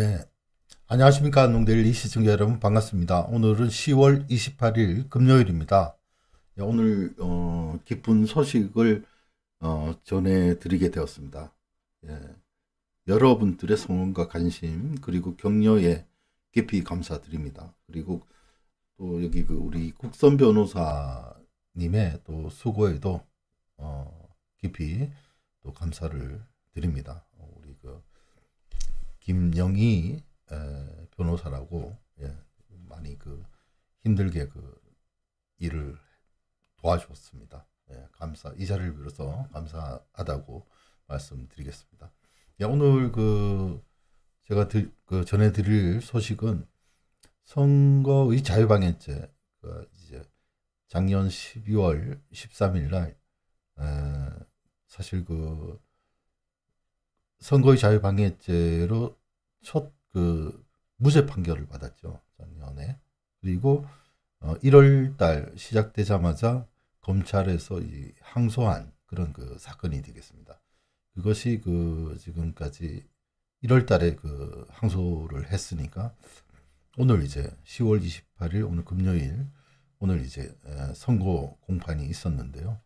네, 안녕하십니까. 농데일리 시청자 여러분 반갑습니다. 오늘은 10월 28일 금요일입니다. 오늘 기쁜 소식을 전해드리게 되었습니다. 예, 여러분들의 성원과 관심 그리고 격려에 깊이 감사드립니다. 그리고 또 여기 우리 국선 변호사님의 또 수고에도 깊이 또 감사를 드립니다. 우리 김영희 변호사라고 많이 힘들게 일을 도와주었습니다. 이 자리를 빌어서 감사하다고 말씀드리겠습니다. 오늘 제가 전해드릴 소식은 선거의 자유방해죄, 이제 작년 12월 13일 날 사실 선거의 자유방해죄로 첫 무죄 판결을 받았죠, 작년에. 그리고 1월 달 시작되자마자 검찰에서 항소한 그런 사건이 되겠습니다. 그것이 지금까지 1월 달에 항소를 했으니까 오늘 이제 10월 28일 오늘 금요일 오늘 이제 선고 공판이 있었는데요.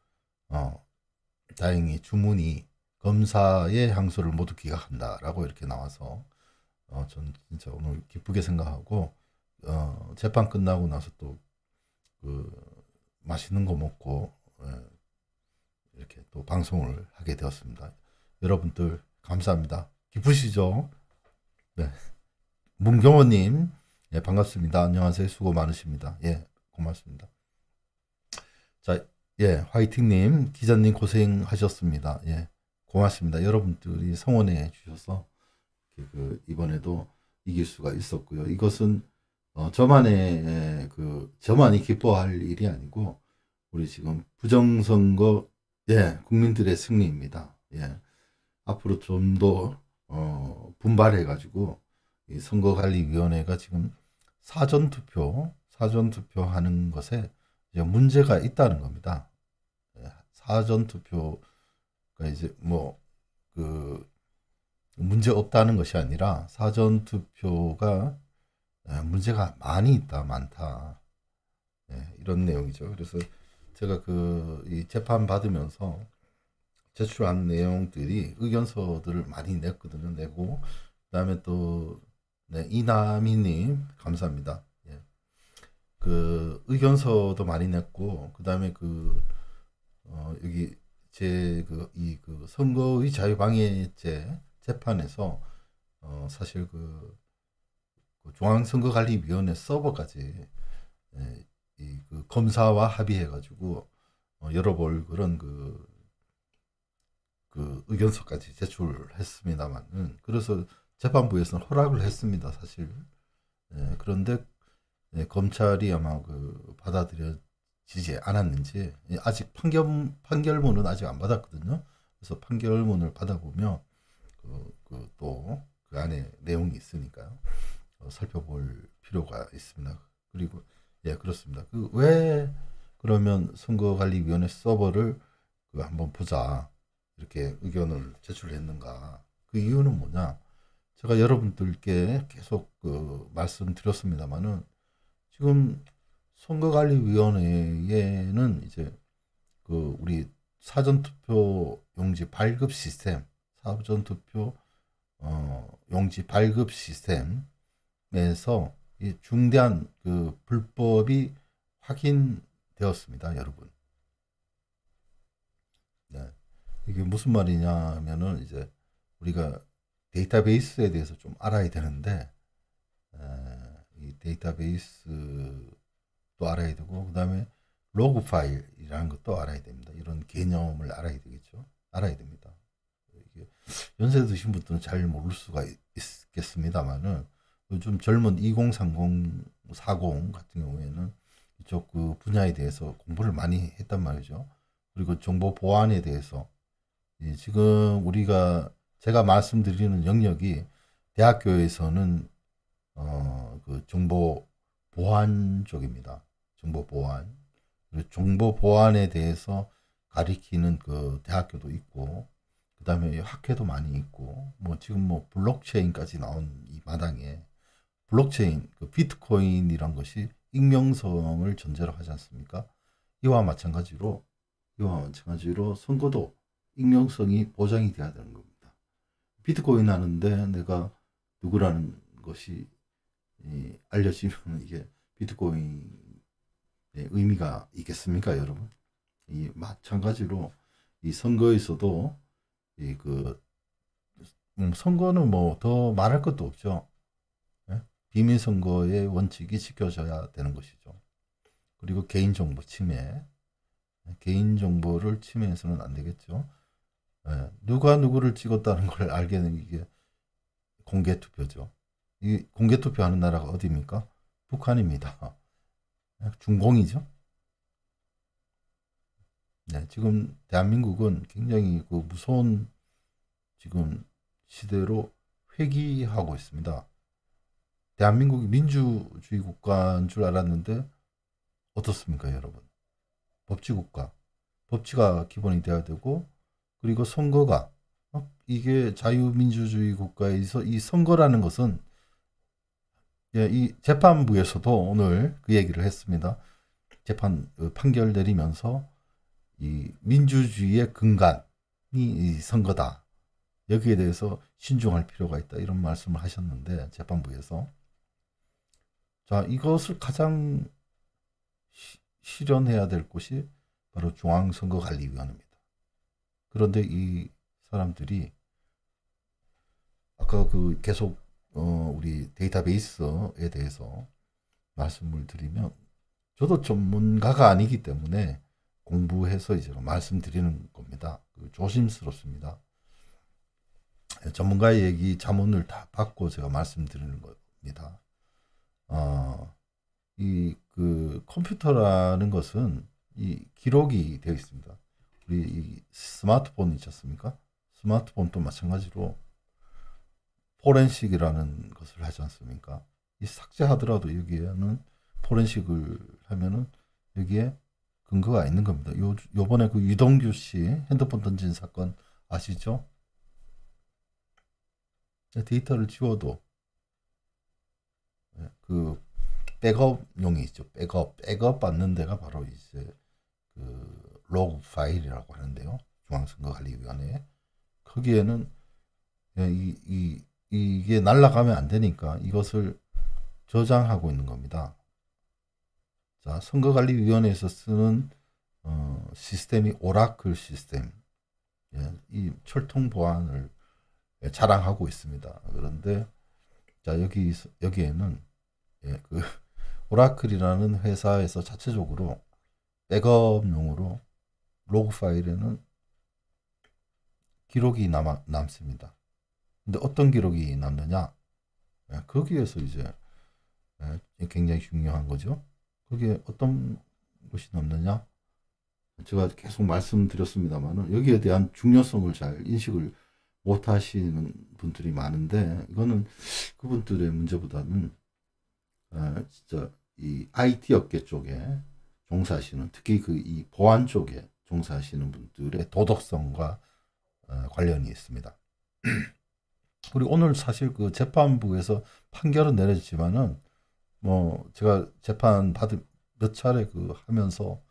다행히 주문이 검사의 항소를 모두 기각한다라고 이렇게 나와서 전 진짜 오늘 기쁘게 생각하고 재판 끝나고 나서 또 맛있는 거 먹고 이렇게 또 방송을 하게 되었습니다. 여러분들 감사합니다. 기쁘시죠? 네. 문경호님, 예, 반갑습니다. 안녕하세요. 수고 많으십니다. 예, 고맙습니다. 자, 예, 화이팅님, 기자님 고생하셨습니다. 예, 고맙습니다. 여러분들이 성원해 주셔서 이번에도 이길 수가 있었고요. 이것은 저만이 기뻐할 일이 아니고 우리 지금 부정선거 국민들의 승리입니다. 예, 앞으로 좀 더 분발해 가지고 이 선거관리위원회가 지금 사전투표 하는 것에 이제 문제가 있다는 겁니다. 예, 사전투표가 이제 문제 없다는 것이 아니라 사전투표가 문제가 많다. 예, 이런 내용이죠. 그래서 제가 이 재판 받으면서 제출한 내용들이 의견서들을 많이 냈거든요. 내고 그다음에 또 이남희님 감사합니다. 예. 의견서도 많이 냈고 그다음에 여기 제 선거의 자유방해죄 재판에서 사실 중앙선거관리위원회 서버까지 검사와 합의해가지고 열어볼 그런 의견서까지 제출했습니다만은 그래서 재판부에서는 허락을 했습니다, 사실. 그런데 검찰이 아마 받아들여지지 않았는지 아직 판결문은 아직 안 받았거든요. 그래서 판결문을 받아보면 또 그 안에 내용이 있으니까요. 살펴볼 필요가 있습니다. 그리고 예, 그렇습니다. 왜 그러면 선거관리위원회 서버를 한번 보자 이렇게 의견을 제출했는가? 그 이유는 뭐냐? 제가 여러분들께 계속 말씀드렸습니다만은 지금 선거관리위원회에는 이제 우리 사전투표 용지 발급 시스템, 용지 발급 시스템에서 이 중대한 불법이 확인되었습니다, 여러분. 네. 이게 무슨 말이냐면은 이제 우리가 데이터베이스에 대해서 좀 알아야 되는데 이 데이터베이스도 알아야 되고 그다음에 로그 파일이라는 것도 알아야 됩니다. 이런 개념을 알아야 되겠죠. 알아야 됩니다. 이게 연세 드신 분들은 잘 모를 수가 있겠습니다만은 요즘 젊은 2030, 40 같은 경우에는 이쪽 분야에 대해서 공부를 많이 했단 말이죠. 그리고 정보 보안에 대해서 지금 제가 말씀드리는 영역이 대학교에서는 정보 보안 쪽입니다. 정보 보안. 그리고 정보 보안에 대해서 가리키는 대학교도 있고, 그 그다음에 학회도 많이 있고 뭐 지금 뭐 블록체인까지 나온 이 마당에 블록체인 그 비트코인이란 것이 익명성을 전제로 하지 않습니까? 이와 마찬가지로 선거도 익명성이 보장이 돼야 되는 겁니다. 비트코인 하는데 내가 누구라는 것이 알려지면 이게 비트코인의 의미가 있겠습니까, 여러분? 이 마찬가지로 이 선거에서도 선거는 뭐 더 말할 것도 없죠. 예? 비밀 선거의 원칙이 지켜져야 되는 것이죠. 그리고 개인정보 침해, 개인정보를 침해해서는 안 되겠죠. 예, 누가 누구를 찍었다는 걸 알게 된 이게 공개투표죠. 이 공개투표하는 나라가 어디입니까? 북한입니다. 중공이죠. 네, 지금 대한민국은 굉장히 그 무서운 지금 시대로 회귀하고 있습니다. 대한민국이 민주주의 국가인 줄 알았는데 어떻습니까, 여러분? 법치국가, 법치가 기본이 돼야 되고, 그리고 선거가 이게 자유민주주의 국가에서 이 선거라는 것은 이 재판부에서도 오늘 그 얘기를 했습니다. 재판 판결 내리면서 이 민주주의의 근간이 이 선거다. 여기에 대해서 신중할 필요가 있다. 이런 말씀을 하셨는데 재판부에서 자 이것을 가장 실현해야 될 곳이 바로 중앙선거관리위원회입니다. 그런데 이 사람들이 아까 그 계속 우리 데이터베이스에 대해서 말씀을 드리면 저도 전문가가 아니기 때문에 공부해서 이제 말씀드리는 겁니다. 조심스럽습니다. 전문가의 얘기 자문을 다 받고 제가 말씀드리는 겁니다. 그 컴퓨터라는 것은 이 기록이 되어 있습니다. 우리 이 스마트폰 있지 않습니까? 스마트폰도 마찬가지로 포렌식이라는 것을 하지 않습니까? 이 삭제하더라도 여기에는 포렌식을 하면은 여기에 근거가 있는 겁니다. 요번에 그 유동규 씨 핸드폰 던진 사건 아시죠? 데이터를 지워도 그 백업용이 있죠. 백업 받는 데가 바로 이제 그 로그 파일이라고 하는데요. 중앙선거관리위원회. 거기에는 이게 날아가면 안 되니까 이것을 저장하고 있는 겁니다. 자, 선거관리위원회에서 쓰는 시스템이 오라클 시스템. 이 철통 보안을 자랑하고 있습니다. 그런데 자 여기에는 그 오라클이라는 회사에서 자체적으로 백업용으로 로그 파일에는 기록이 남습니다. 근데 어떤 기록이 남느냐? 거기에서 이제 굉장히 중요한 거죠. 거기에 어떤 것이 남느냐? 제가 계속 말씀드렸습니다만은 여기에 대한 중요성을 잘 인식을 못 하시는 분들이 많은데 이거는 그분들의 문제보다는 진짜 이 IT 업계 쪽에 종사하시는 특히 그 이 보안 쪽에 종사하시는 분들의 도덕성과 관련이 있습니다. 그리고 오늘 사실 그 재판부에서 판결은 내렸지만은 뭐 제가 재판 몇 차례 그 하면서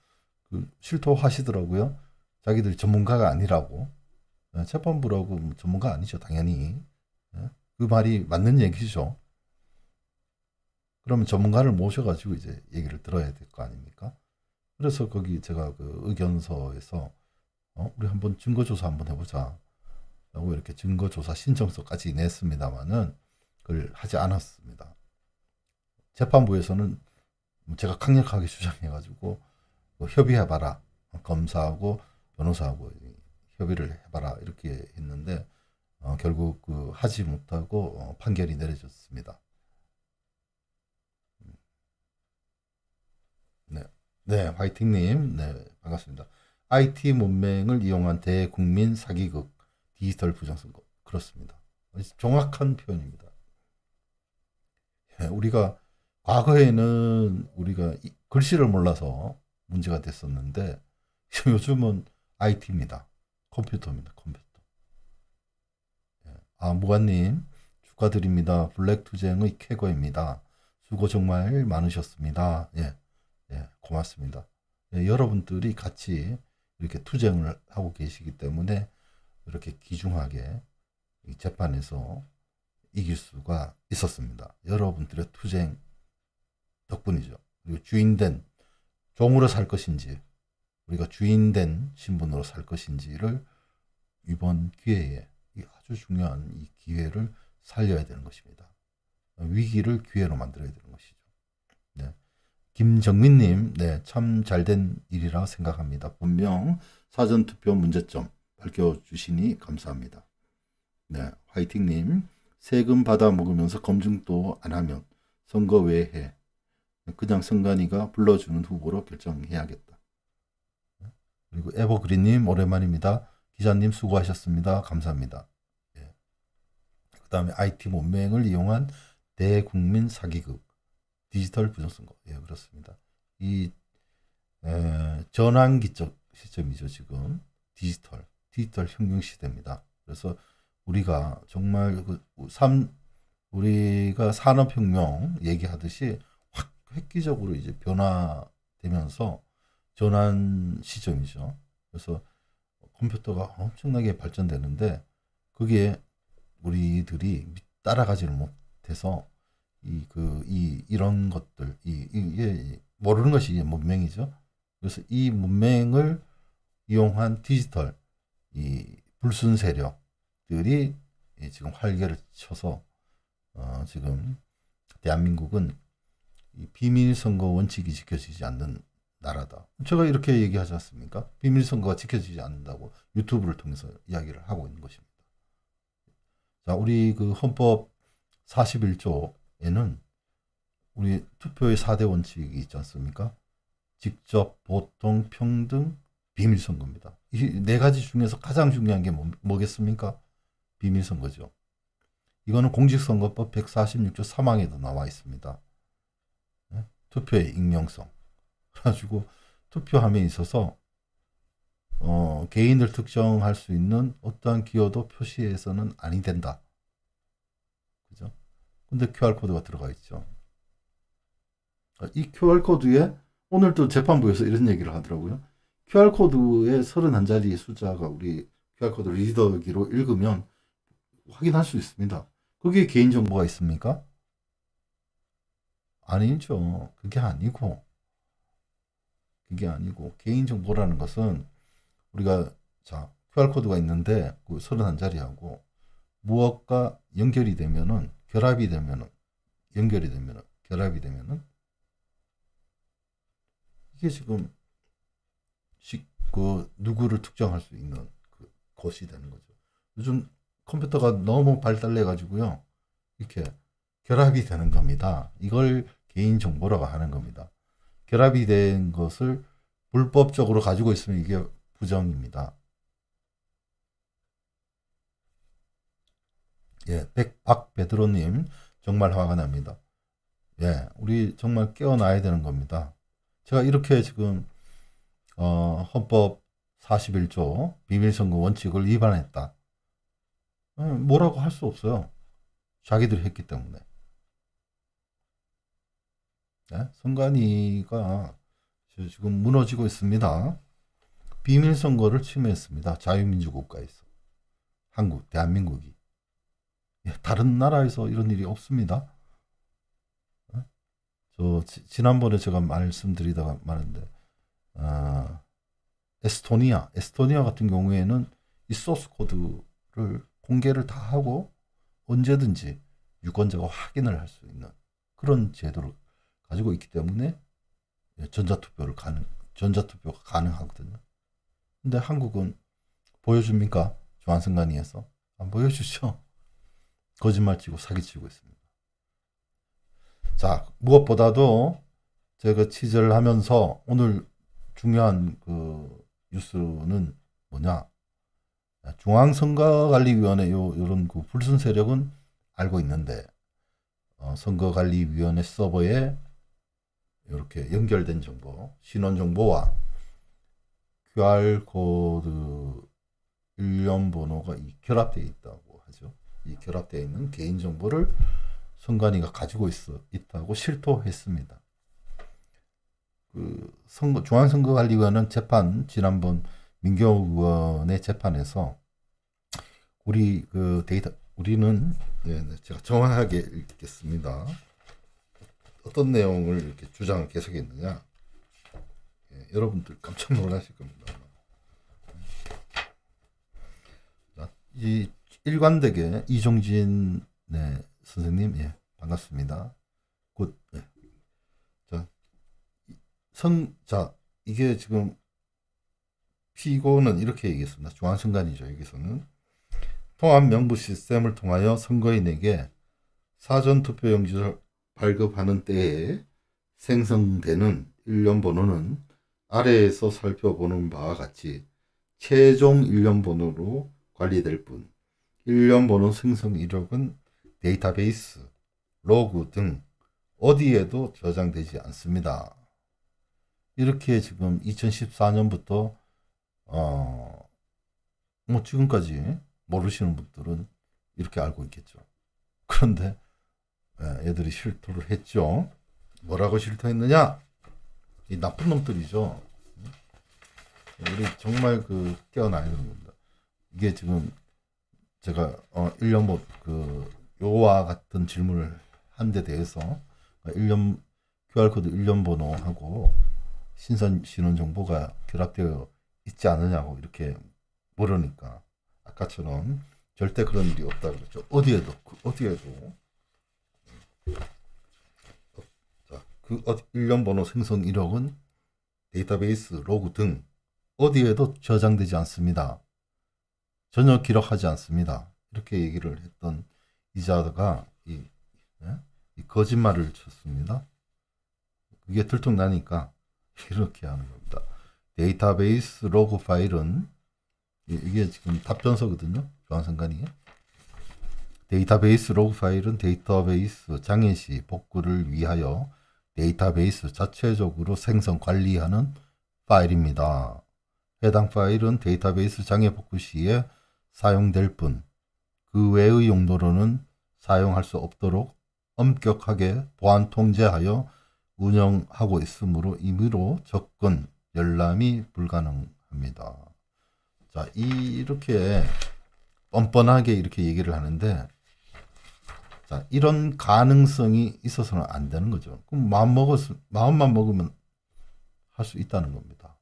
그 실토하시더라고요. 자기들 전문가가 아니라고. 재판부라고 전문가 아니죠, 당연히. 그 말이 맞는 얘기죠. 그러면 전문가를 모셔가지고 이제 얘기를 들어야 될 거 아닙니까? 그래서 거기 제가 그 의견서에서 우리 한번 증거조사 한번 해보자. 라고 이렇게 증거조사 신청서까지 냈습니다만은 그걸 하지 않았습니다. 재판부에서는 제가 강력하게 주장해가지고 협의해봐라. 검사하고 변호사하고 협의를 해봐라. 이렇게 했는데 결국 그 하지 못하고 판결이 내려졌습니다. 네, 화이팅님. 네, 반갑습니다. IT 문맹을 이용한 대국민 사기극, 디지털 부정선거. 그렇습니다. 정확한 표현입니다. 우리가 과거에는 우리가 글씨를 몰라서 문제가 됐었는데 요즘은 IT입니다. 컴퓨터입니다. 컴퓨터. 무관님 축하드립니다. 블랙 투쟁의 쾌거입니다. 수고 정말 많으셨습니다. 예, 예, 고맙습니다. 예, 여러분들이 같이 이렇게 투쟁을 하고 계시기 때문에 이렇게 귀중하게 이 재판에서 이길 수가 있었습니다. 여러분들의 투쟁 덕분이죠. 그리고 주인된 종으로 살 것인지 우리가 주인된 신분으로 살 것인지를 이번 기회에 이 아주 중요한 이 기회를 살려야 되는 것입니다. 위기를 기회로 만들어야 되는 것이죠. 네. 김정민님, 네, 참 잘된 일이라 생각합니다. 분명 사전투표 문제점 밝혀주시니 감사합니다. 네, 화이팅님, 세금 받아 먹으면서 검증도 안 하면 선거 왜 해? 그냥 선관위가 불러주는 후보로 결정해야겠다. 그리고 에버그린님 오랜만입니다. 기자님 수고하셨습니다. 감사합니다. 예. 그 다음에 IT 문맹을 이용한 대국민 사기극 디지털 부정선거. 예, 그렇습니다. 이 전환기적 시점이죠. 지금 디지털 혁명 시대입니다. 그래서 우리가 정말 우리가 산업혁명 얘기하듯이 확 획기적으로 이제 변화되면서 전환 시점이죠. 그래서 컴퓨터가 엄청나게 발전되는데 거기에 우리들이 따라가지를 못해서 이런 것들 이게 모르는 것이 문맹이죠. 그래서 이 문맹을 이용한 디지털 이 불순 세력들이 지금 활개를 쳐서 지금 대한민국은 이 비밀선거 원칙이 지켜지지 않는 나라다. 제가 이렇게 얘기하지 않습니까? 비밀선거가 지켜지지 않는다고 유튜브를 통해서 이야기를 하고 있는 것입니다. 자, 우리 그 헌법 41조에는 우리 투표의 4대 원칙이 있지 않습니까? 직접, 보통, 평등, 비밀선거입니다. 이 네 가지 중에서 가장 중요한 게 뭐겠습니까? 비밀선거죠. 이거는 공직선거법 146조 3항에도 나와 있습니다. 네? 투표의 익명성. 그래가지고 투표함에 있어서 개인을 특정할 수 있는 어떠한 기여도 표시해서는 아니 된다. 그죠? 근데 QR코드가 들어가 있죠. 이 QR코드에 오늘도 재판부에서 이런 얘기를 하더라고요. QR코드에 31자리 숫자가 우리 QR코드 리더기로 읽으면 확인할 수 있습니다. 거기에 개인정보가 있습니까? 아니죠. 그게 아니고 개인정보라는 것은 우리가 자 QR코드가 있는데 그 31자리하고 무엇과 연결이 되면은 결합이 되면은 이게 지금 누구를 특정할 수 있는 것이 되는 거죠. 요즘 컴퓨터가 너무 발달해 가지고요. 이렇게 결합이 되는 겁니다. 이걸 개인정보라고 하는 겁니다. 결합이 된 것을 불법적으로 가지고 있으면 이게 부정입니다. 예, 박베드로님 정말 화가 납니다. 예, 우리 정말 깨어나야 되는 겁니다. 제가 이렇게 지금 헌법 41조 비밀선거 원칙을 위반했다. 뭐라고 할 수 없어요. 자기들이 했기 때문에. 네? 선관위가 지금 무너지고 있습니다. 비밀선거를 침해했습니다. 자유민주국가에서. 대한민국이. 다른 나라에서 이런 일이 없습니다. 지난번에 제가 말씀드리다가 말했는데, 에스토니아 같은 경우에는 이 소스 코드를 공개를 다 하고 언제든지 유권자가 확인을 할 수 있는 그런 제도를 가지고 있기 때문에 전자투표가 가능하거든요. 근데 한국은 보여줍니까? 중앙선관위에서 안 보여주죠. 거짓말치고 사기치고 있습니다. 자, 무엇보다도 제가 취재를 하면서 오늘 중요한 그 뉴스는 뭐냐? 중앙선거관리위원회 요런 그 불순 세력은 알고 있는데 선거관리위원회 서버에 이렇게 연결된 정보, 신원 정보와 QR코드 일련 번호가 결합되어 있다고 하죠. 이 결합되어 있는 개인정보를 선관위가 가지고 있다고 실토했습니다. 그 중앙선거관리위원회는 재판, 지난번 민경욱 의원의 재판에서 우리는 제가 정확하게 읽겠습니다. 어떤 내용을 이렇게 주장을 계속했느냐, 여러분들 깜짝 놀라실 겁니다. 이 일관되게 이종진 선생님, 반갑습니다. 곧 이게 지금 피고는 이렇게 얘기했습니다. 중앙선관위죠. 여기서는 통합명부 시스템을 통하여 선거인에게 사전투표용지를 발급하는 때에 생성되는 일련번호는 아래에서 살펴보는 바와 같이 최종 일련번호로 관리될 뿐, 일련번호 생성 이력은 데이터베이스, 로그 등 어디에도 저장되지 않습니다. 이렇게 지금 2014년부터 지금까지 모르시는 분들은 이렇게 알고 있겠죠. 그런데 얘들이 실토를 했죠. 뭐라고 실토했느냐? 이 나쁜 놈들이죠. 우리 정말 깨어나야 되는 겁니다. 이게 지금 제가 요와 같은 질문을 한 데 대해서 QR코드 일련번호하고 신원정보가 결합되어 있지 않느냐고 이렇게 물으니까 아까처럼 절대 그런 일이 없다 그랬죠. 어디에도. 일련번호 생성 이력은 데이터베이스, 로그 등 어디에도 저장되지 않습니다. 전혀 기록하지 않습니다. 이렇게 얘기를 했던 이자가 이 거짓말을 쳤습니다. 그게 들통나니까 이렇게 하는 겁니다. 데이터베이스 로그 파일은 이게 지금 답변서거든요. 중앙선관위. 데이터베이스 로그 파일은 데이터베이스 장애 시 복구를 위하여 데이터베이스 자체적으로 생성 관리하는 파일입니다. 해당 파일은 데이터베이스 장애 복구 시에 사용될 뿐 그 외의 용도로는 사용할 수 없도록 엄격하게 보안 통제하여 운영하고 있으므로 임의로 접근, 열람이 불가능합니다. 자, 이렇게 뻔뻔하게 이렇게 얘기를 하는데, 자, 이런 가능성이 있어서는 안 되는 거죠. 그럼 마음만 먹으면 할 수 있다는 겁니다.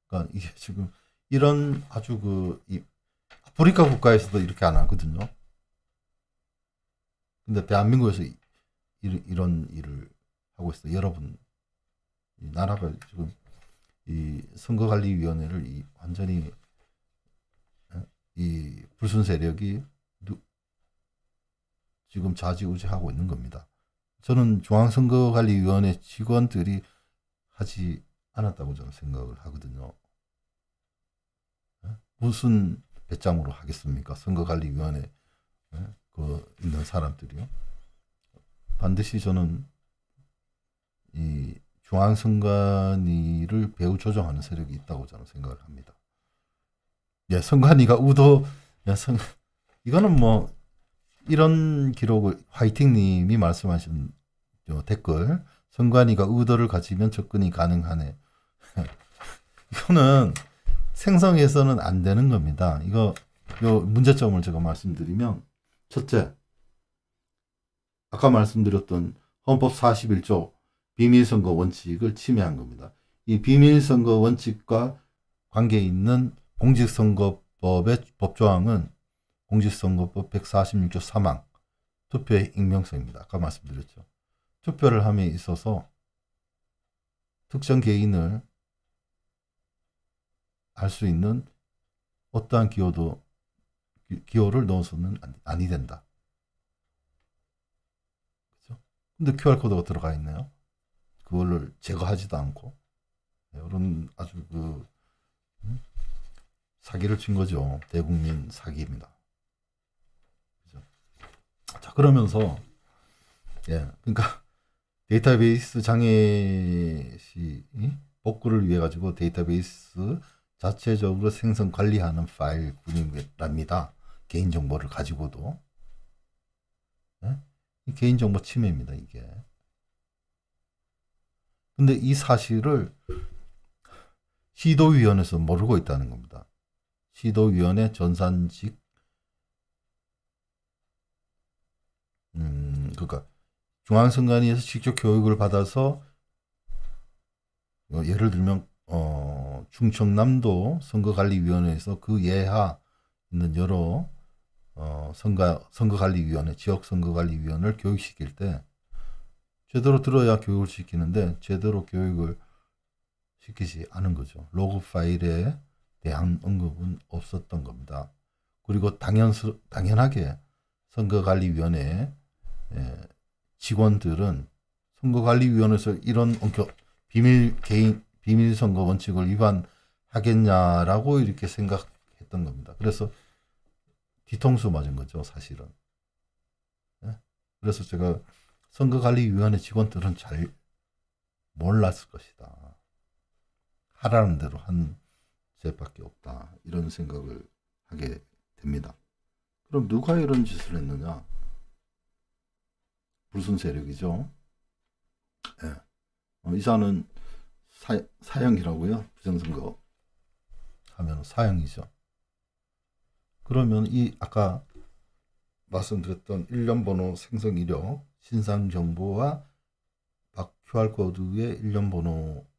그러니까 이게 지금 이런 아주 아프리카 국가에서도 이렇게 안 하거든요. 근데 대한민국에서 이런 일을 하고 있어요. 여러분, 이 나라가 지금 이 선거관리위원회를 완전히 이 불순 세력이 지금 좌지우지하고 있는 겁니다. 저는 중앙선거관리위원회 직원들이 하지 않았다고 저는 생각을 하거든요. 무슨 배짱으로 하겠습니까? 선거관리위원회 있는 사람들이요. 반드시 저는 이 중앙선관위를 배후 조정하는 세력이 있다고 저는 생각을 합니다. 선관위가 이거는 이런 기록을 화이팅님이 말씀하신 댓글, 선관위가 의도를 가지면 접근이 가능하네. 이거는 생성해서는 안 되는 겁니다. 요 문제점을 제가 말씀드리면, 첫째, 아까 말씀드렸던 헌법 41조 비밀선거 원칙을 침해한 겁니다. 이 비밀선거 원칙과 관계 있는 공직선거법의 법조항은 공직선거법 146조 3항 투표의 익명성입니다. 아까 말씀드렸죠. 투표를 함에 있어서 특정 개인을 알 수 있는 어떠한 기호를 넣어서는 아니 된다. 그렇죠? 근데 QR코드가 들어가 있네요. 그거를 제거하지도 않고. 이런 아주 사기를 친 거죠. 대국민 사기입니다. 그렇죠? 자, 그러면서 그러니까 데이터베이스 장애 시 복구를 위해 가지고 데이터베이스 자체적으로 생성 관리하는 파일 군입니다. 개인정보를 가지고도. 이 개인정보 침해입니다, 이게. 근데 이 사실을 시도위원회에서 모르고 있다는 겁니다. 시도위원회 전산직, 그러니까 중앙선관위에서 직접 교육을 받아서 예를 들면 충청남도 선거관리위원회에서 그 예하 있는 여러 선거관리위원회, 지역선거관리위원회를 교육시킬 때 제대로 들어야 교육을 시키는데 제대로 교육을 시키지 않은 거죠. 로그 파일에 대한 언급은 없었던 겁니다. 그리고 당연하게 선거관리위원회 직원들은 선거관리위원회에서 이런 비밀선거 원칙을 위반하겠냐라고 이렇게 생각했던 겁니다. 그래서 뒤통수 맞은 거죠, 사실은. 그래서 제가 선거관리위원회 직원들은 잘 몰랐을 것이다. 하라는 대로 한 죄밖에 없다. 이런 생각을 하게 됩니다. 그럼 누가 이런 짓을 했느냐? 무슨 세력이죠? 이사는 사형이라고요? 부정선거 하면 사형이죠. 그러면 이 아까 말씀드렸던 일련번호 생성 이력, 신상 정보와 QR코드의 일련번호가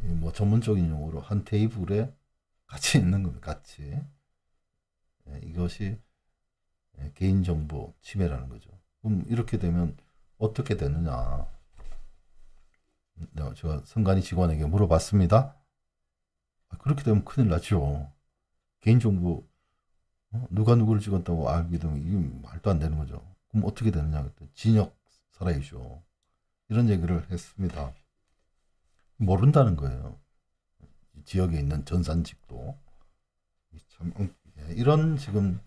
뭐 전문적인 용어로 한 테이블에 같이 있는 겁니다. 같이. 이것이 개인정보 침해라는 거죠. 그럼 이렇게 되면 어떻게 되느냐? 제가 선관위 직원에게 물어봤습니다. 그렇게 되면 큰일 나죠. 개인정보 누가 누구를 찍었다고 알게 되면 이게 말도 안 되는 거죠. 그럼 어떻게 되느냐? 그때 징역 살아야죠. 이런 얘기를 했습니다. 모른다는 거예요. 지역에 있는 전산직도. 참 이런 지금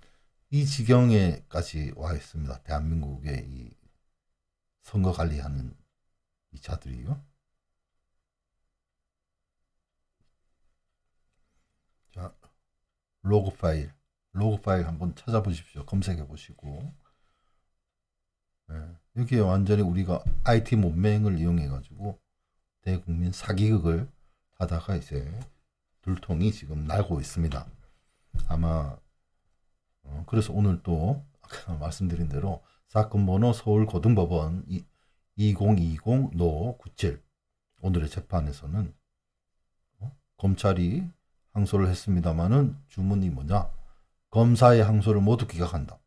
이 지경에까지 와 있습니다. 대한민국의 이 선거 관리하는 이 자들이요. 자, 로그 파일 한번 찾아보십시오. 검색해 보시고. 여기에 완전히 우리가 IT 문맹을 이용해 가지고 대국민 사기극을 하다가 이제 들통이 지금 나고 있습니다. 아마 그래서 오늘 또 아까 말씀드린 대로 사건 번호 서울고등법원 2020-노97 오늘의 재판에서는 검찰이 항소를 했습니다마는 주문이 뭐냐? 검사의 항소를 모두 기각한다.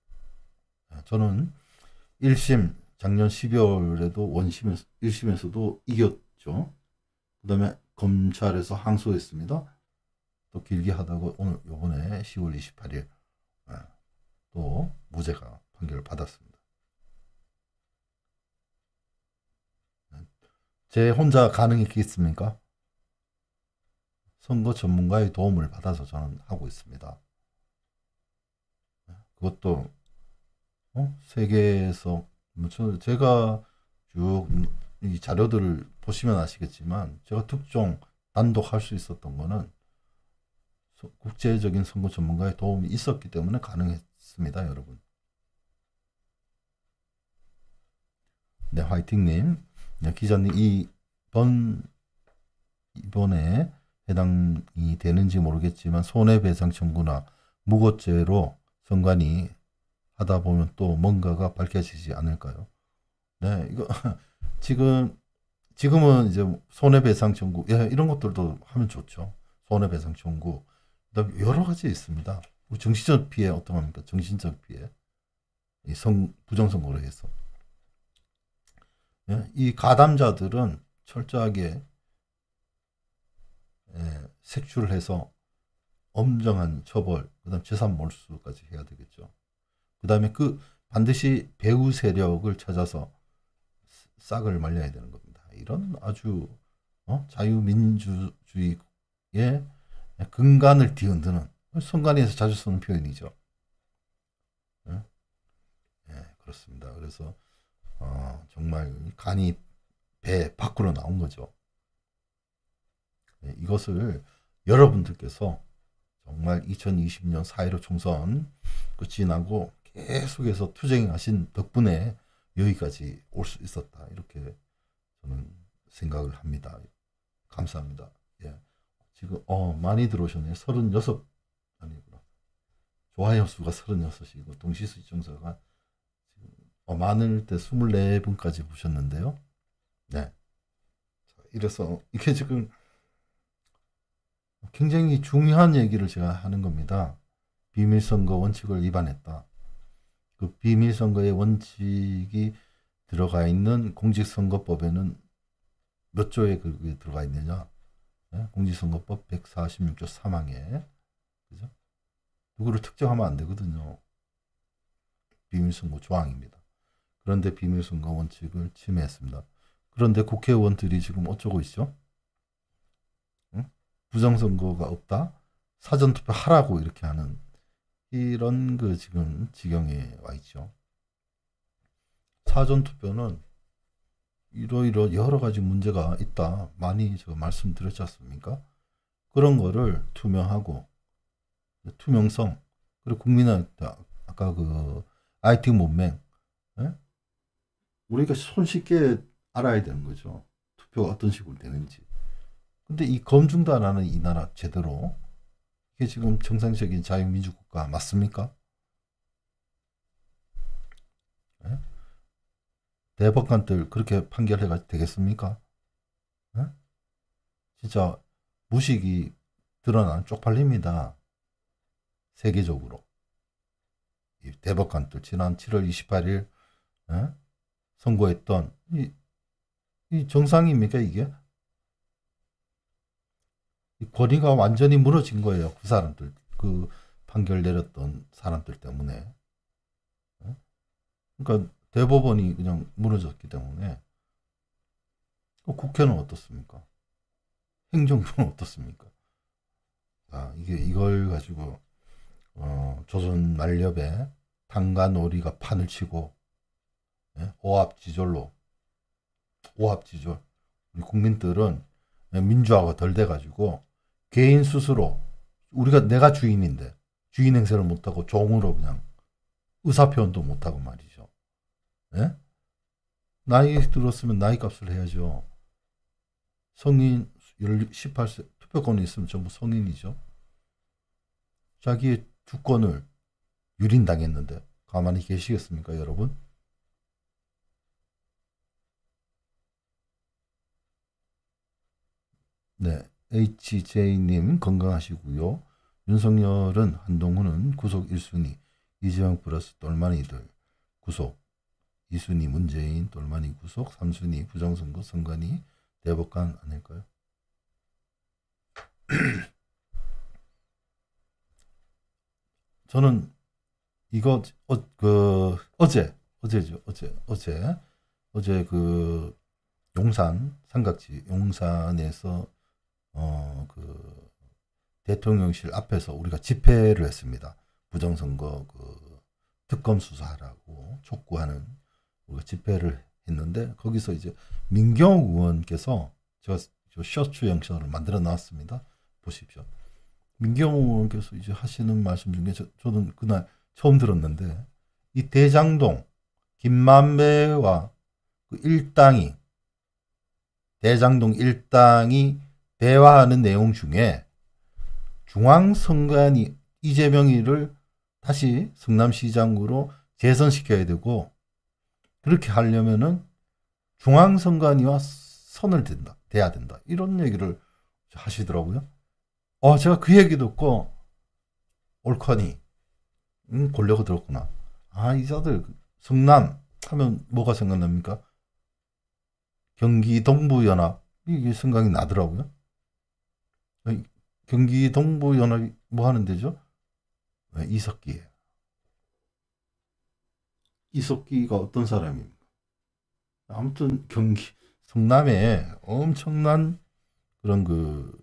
저는 1심 작년 12월에도 원심 1심에서도 이겼죠. 그 다음에 검찰에서 항소했습니다. 또 길게 하다가 오늘 요번에 10월 28일 또 무죄가 판결을 받았습니다. 제 혼자 가능했겠습니까? 선거 전문가의 도움을 받아서 저는 하고 있습니다. 그것도 세계에서 제가 쭉 이 자료들을 보시면 아시겠지만 제가 특종 단독 할 수 있었던 거는 국제적인 선거 전문가의 도움이 있었기 때문에 가능했습니다, 여러분. 네, 화이팅님. 네, 기자님, 이번에 해당이 되는지 모르겠지만 손해배상 청구나 무고죄로 선관위 하다 보면 또 뭔가가 밝혀지지 않을까요? 네, 이거 지금은 이제 손해배상 청구 이런 것들도 하면 좋죠. 손해배상 청구, 그다음에 여러 가지 있습니다. 정신적 피해 어떠합니까? 정신적 피해, 부정선거로 해서 이 가담자들은 철저하게 색출을 해서 엄정한 처벌, 그다음 재산 몰수까지 해야 되겠죠. 그다음에 반드시 배후 세력을 찾아서 싹을 말려야 되는 겁니다. 이런 아주 자유민주주의의 근간을 뒤흔드는 선관위에서 자주 쓰는 표현이죠. 그렇습니다. 그래서 정말 간이 배 밖으로 나온 거죠. 이것을 여러분들께서 정말 2020년 4.15 총선 끝이 나고 계속해서 투쟁하신 덕분에 여기까지 올 수 있었다. 이렇게 저는 생각을 합니다. 감사합니다. 예. 지금 많이 들어오셨네요. 36 아니구나. 좋아요 수가 36이고 동시 시청자가 지금 많을 때 24분까지 보셨는데요. 네. 이래서 이게 지금 굉장히 중요한 얘기를 제가 하는 겁니다. 비밀선거 원칙을 위반했다. 그 비밀선거의 원칙이 들어가 있는 공직선거법에는 몇 조에 그게 들어가 있느냐? 네? 공직선거법 146조 3항에 그죠? 누구를 특정하면 안 되거든요. 비밀선거 조항입니다. 그런데 비밀선거 원칙을 침해했습니다. 그런데 국회의원들이 지금 어쩌고 있죠? 응? 부정선거가 없다? 사전투표 하라고 이렇게 하는 이런 그 지금 지경에 와 있죠. 사전투표는 이러이러 여러 가지 문제가 있다. 많이 제가 말씀드렸지 않습니까? 그런 거를 투명하고 투명성 그리고 국민의 아까 그 IT 문맹 예? 우리가 손쉽게 알아야 되는 거죠. 투표가 어떤 식으로 되는지. 근데 이 검증도 안 하는 이 나라 제대로 이게 지금 정상적인 자유민주국가 맞습니까? 예? 대법관들 그렇게 판결해가 되겠습니까? 예? 진짜 무식이 드러나는 쪽팔립니다. 세계적으로. 이 대법관들 지난 7월 28일 예? 선고했던 이 정상입니까 이게? 이 권위가 완전히 무너진 거예요. 그 사람들 그 판결 내렸던 사람들 때문에. 예? 그러니까 대법원이 그냥 무너졌기 때문에 국회는 어떻습니까? 행정부는 어떻습니까? 이걸 가지고 조선 말렵에 탄가놀이가 판을 치고 예? 오합지졸 우리 국민들은 민주화가 덜 돼가지고 개인 스스로 내가 주인인데 주인 행세를 못하고 종으로 그냥 의사표현도 못하고 말이죠. 예? 나이 들었으면 나이 값을 해야죠. 성인 18세 투표권이 있으면 전부 성인이죠. 자기의 주권을 유린당했는데 가만히 계시겠습니까 여러분? 네, HJ님 건강하시고요. 윤석열은 한동훈은 구속 1순위, 이재명 플러스 똘마니들 구속, 2순위 문재인 똘마니 구속, 3순위 부정선거 선관위 대법관 아닐까요? 저는 이거 어제 그 용산 삼각지 용산에서 그 대통령실 앞에서 우리가 집회를 했습니다. 부정선거 그 특검 수사하라고 촉구하는 우리가 집회를 했는데 거기서 이제 민경욱 의원께서 제가 쇼츠 영상을 만들어 놨습니다. 보십시오. 민경욱 의원께서 이제 하시는 말씀 중에 저는 그날 처음 들었는데 이 대장동 김만배와 그 일당이 대장동 일당이 대화하는 내용 중에 중앙선관위 이재명이를 다시 성남시장으로 재선시켜야 되고 그렇게 하려면은 중앙선관위와 선을 대야 된다. 이런 얘기를 하시더라고요. 제가 그 얘기 듣고 옳거니 권력을 들었구나. 이자들 성남 하면 뭐가 생각납니까? 경기 동부연합 이게 생각이 나더라고요. 경기 동부연합이 뭐 하는 데죠? 이석기예요. 이석기가 어떤 사람입니까? 아무튼 경기 성남에 엄청난 그런 그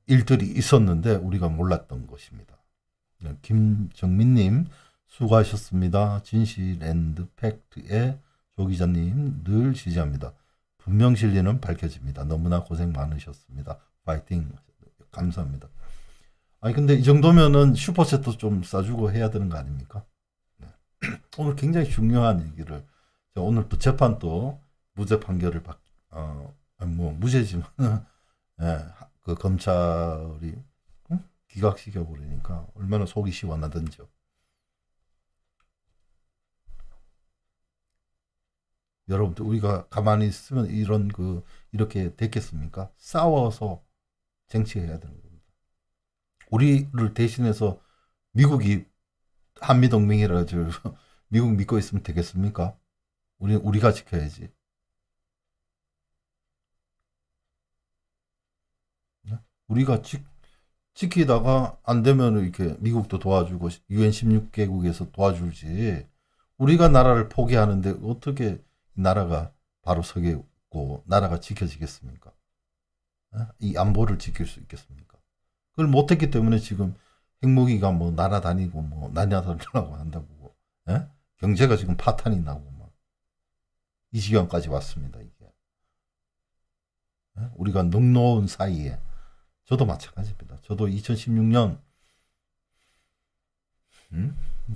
일들이 있었는데 우리가 몰랐던 것입니다. 김정민님 수고하셨습니다. 진실앤드 팩트에 조 기자님 늘 지지합니다. 분명 진리는 밝혀집니다. 너무나 고생 많으셨습니다. 파이팅. 감사합니다. 아니 근데 이 정도면은 슈퍼챗도 좀 싸주고 해야 되는 거 아닙니까? 네. 오늘 굉장히 중요한 얘기를 오늘 또 재판 또 무죄 판결을 아니 뭐 무죄지만 예, 그 검찰이 기각시켜 버리니까 얼마나 속이 시원하던지요. 여러분들 우리가 가만히 있으면 이렇게 됐겠습니까? 싸워서 쟁취해야 되는 겁니다. 우리를 대신해서 미국이 한미동맹이라 가지고 미국 믿고 있으면 되겠습니까? 우리가 지켜야지. 네? 우리가 지키다가 안 되면 이렇게 미국도 도와주고 UN 16개국에서 도와주지. 우리가 나라를 포기하는데 어떻게 나라가 바로 서겠고 나라가 지켜지겠습니까? 이 안보를 지킬 수 있겠습니까? 그걸 못했기 때문에 지금 핵무기가 뭐 날아다니고 뭐 날아다니려고 한다고 예? 경제가 지금 파탄이 나고 막 이 지경까지 왔습니다. 이게 예? 우리가 넉넉한 사이에 저도 마찬가지입니다. 저도 2016년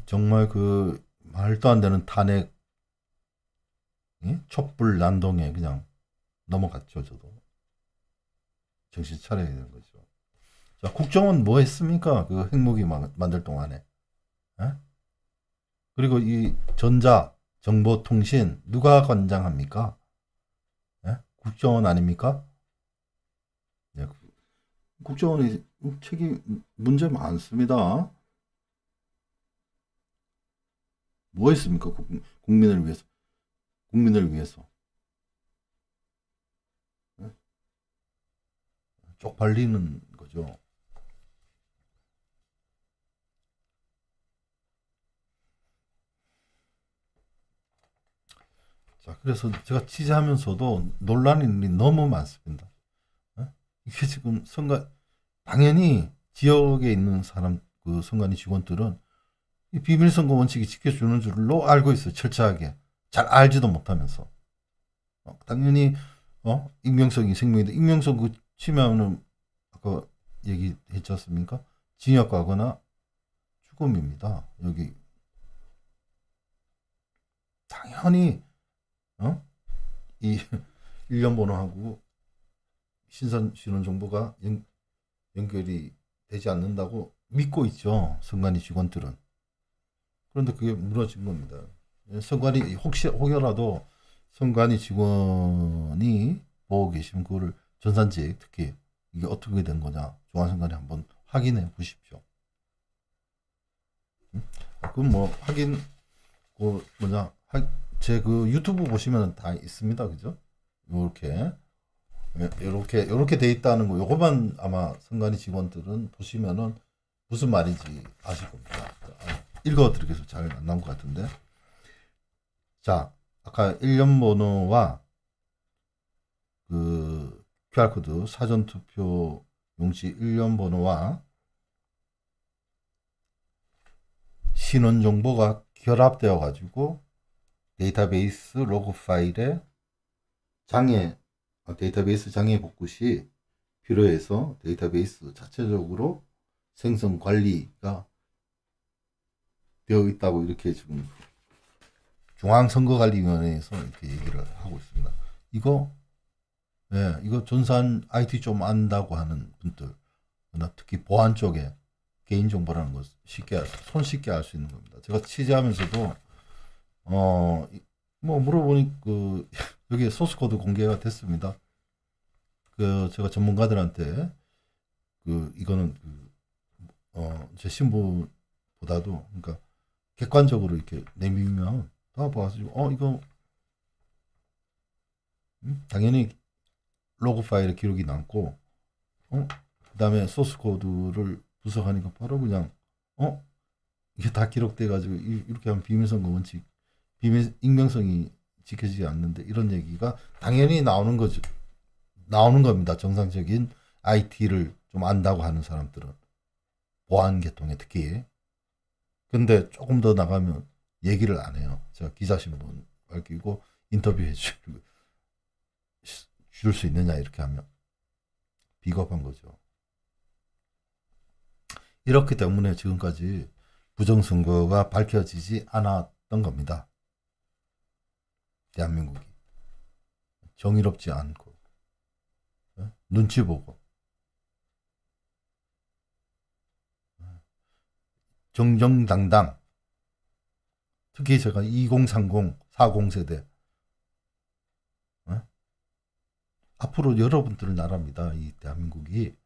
정말 그 말도 안 되는 탄핵 촛불 난동에 그냥 넘어갔죠. 저도 정신 차려야 되는 거죠. 자, 국정원 뭐 했습니까? 그 핵무기 만들 동안에. 에? 그리고 이 전자, 정보통신 누가 관장합니까? 에? 국정원 아닙니까? 네, 국정원이 책임 문제 많습니다. 뭐 했습니까? 국민을 위해서. 국민을 위해서. 에? 쪽팔리는 거죠. 자, 그래서 제가 취재하면서도 논란이 너무 많습니다. 이게 지금 당연히 지역에 있는 사람, 그 선관위 직원들은 이 비밀선거 원칙이 지켜주는 줄로 알고 있어요. 철저하게. 잘 알지도 못하면서. 당연히, 익명성이 생명인데, 익명성 그 치면은, 아까 얘기했지 않습니까? 징역 가거나 죽음입니다. 여기. 당연히, 이 일련번호하고 신원정보가 연결이 되지 않는다고 믿고 있죠. 선관위 직원들은. 그런데 그게 무너진 겁니다. 선관위 혹여라도 선관위 직원이 보고 계시면 그거를 전산직 특히 이게 어떻게 된 거냐 중앙선관위 한번 확인해 보십시오. 그럼 뭐 확인 제 그 유튜브 보시면 다 있습니다. 그죠? 요렇게 돼 있다는 거 요거만 아마 선관위 직원들은 보시면은 무슨 말인지 아실 겁니다. 읽어드리겠습니다. 잘 안 나온 것 같은데. 자, 아까 일련번호와 그 QR코드 사전투표 용지 일련번호와 신원정보가 결합되어 가지고 데이터베이스 로그 파일에 데이터베이스 장애 복구 시 필요해서 데이터베이스 자체적으로 생성 관리가 되어 있다고 이렇게 지금 중앙선거관리위원회에서 이렇게 얘기를 하고 있습니다. 이거 전산 IT 좀 안다고 하는 분들, 특히 보안 쪽에 개인정보라는 거 손쉽게 알 수 있는 겁니다. 제가 취재하면서도 뭐 물어보니 여기 소스코드 공개가 됐습니다. 제가 전문가들한테 이거는 제 신분보다도 그러니까 객관적으로 이렇게 내밀면 다 봐가지고 이거 당연히 로그 파일에 기록이 남고 그다음에 소스 코드를 분석하니까 바로 그냥 이게 다 기록돼 가지고 이렇게 하면 비밀선거 원칙 익명성이 지켜지지 않는데 이런 얘기가 당연히 나오는 겁니다. 정상적인 IT를 좀 안다고 하는 사람들은 보안 계통에 특히. 근데 조금 더 나가면 얘기를 안 해요. 제가 기자신분 밝히고 인터뷰해 줄 수 있느냐 이렇게 하면 비겁한 거죠. 이렇기 때문에 지금까지 부정선거가 밝혀지지 않았던 겁니다. 대한민국이 정의롭지 않고 눈치 보고 정정당당, 특히 제가 2030, 40세대 앞으로 여러분들 나라입니다. 이 대한민국이.